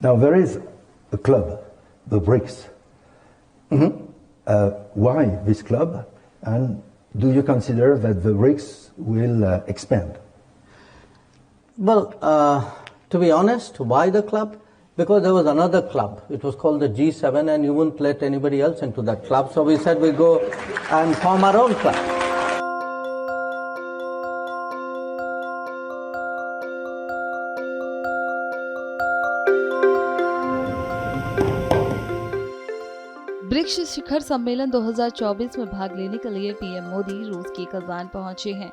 Now there is a club, the BRICS. Why this club, and do you consider that the BRICS will expand? Well, to be honest, why the club? Because there was another club. It was called the G7, and you wouldn't let anybody else into that club. So we said we'll go and form our own club. BRICS शिखर सम्मेलन 2024 में भाग लेने के लिए PM Modi रूस की Kazan पहुंचे हैं।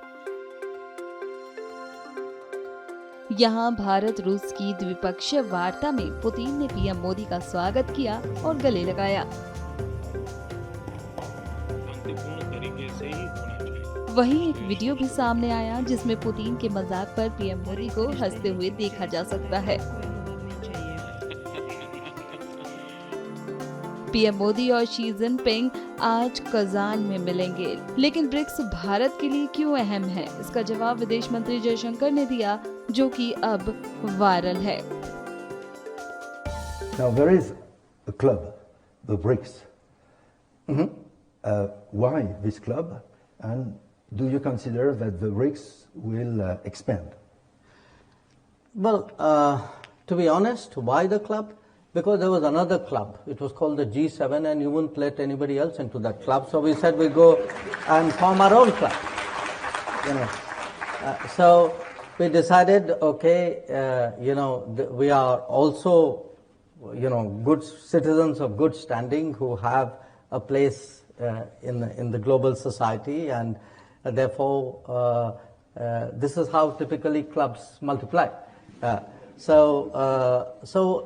यहां भारत रूस की द्विपक्षीय वार्ता में पुतिन ने पीएम मोदी का स्वागत किया और गले लगाया। वहीं एक वीडियो भी सामने आया जिसमें पुतिन के मजाक पर पीएम मोदी को हंसते हुए देखा जा सकता है। पीएम मोदी और शी जिनपिंग आज कजान में मिलेंगे, लेकिन ब्रिक्स भारत के लिए क्यों अहम है, इसका जवाब विदेश मंत्री जयशंकर ने दिया, जो कि अब वायरल है। Now there is a club, the BRICS. Why this club, and do you consider that the BRICS will expand? Well, to be honest, why the club? Because there was another club. It was called the G7, and you wouldn't let anybody else into that club. So we said we'll go and form our own club. So we decided, okay, we are also, good citizens of good standing who have a place in the global society, and therefore this is how typically clubs multiply. So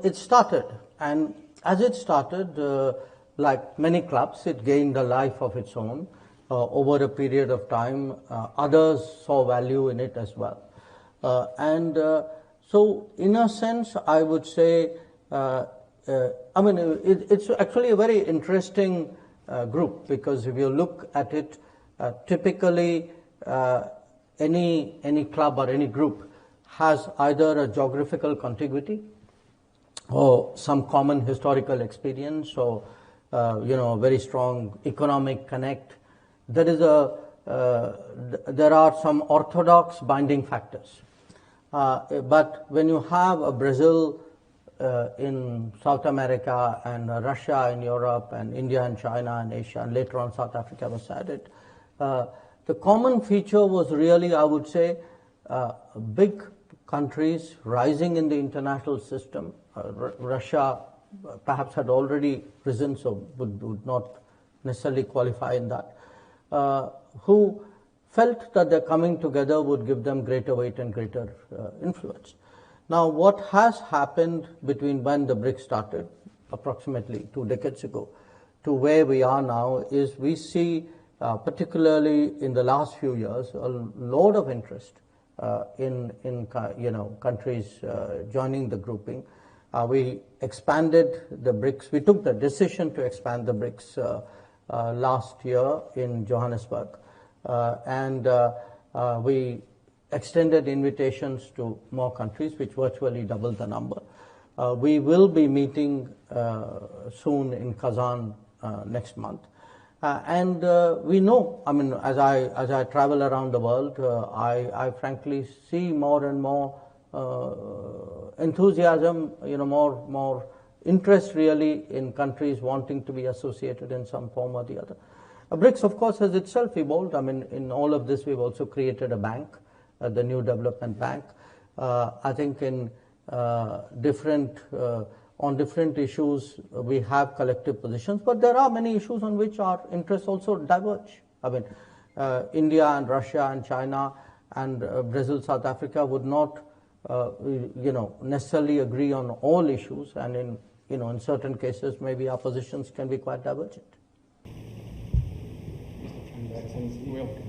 it started, and as it started, like many clubs, it gained a life of its own over a period of time. Others saw value in it as well. So in a sense, I would say, it's actually a very interesting group, because if you look at it, typically any club or any group has either a geographical contiguity or some common historical experience, or a very strong economic connect. There are some orthodox binding factors. But when you have a Brazil in South America, and Russia in Europe, and India and China and Asia, and later on South Africa was added, the common feature was really, I would say, big countries rising in the international system. Russia perhaps had already risen, so would not necessarily qualify in that, who felt that their coming together would give them greater weight and greater influence. Now, what has happened between when the BRICS started, approximately 2 decades ago, to where we are now, is we see, particularly in the last few years, a lot of interest in countries joining the grouping. We expanded the BRICS. We took the decision to expand the BRICS last year in Johannesburg, and we extended invitations to more countries, which virtually doubled the number. We will be meeting soon in Kazan next month. And we know, as I travel around the world, I frankly see more and more enthusiasm, more interest really in countries wanting to be associated in some form or the other. BRICS, of course, has itself evolved. In all of this, we've also created a bank, the New Development Bank. I think in on different issues, we have collective positions, but there are many issues on which our interests also diverge. India and Russia and China and Brazil, South Africa would not, necessarily agree on all issues, and in certain cases, maybe our positions can be quite divergent. Mr. Trump, welcome.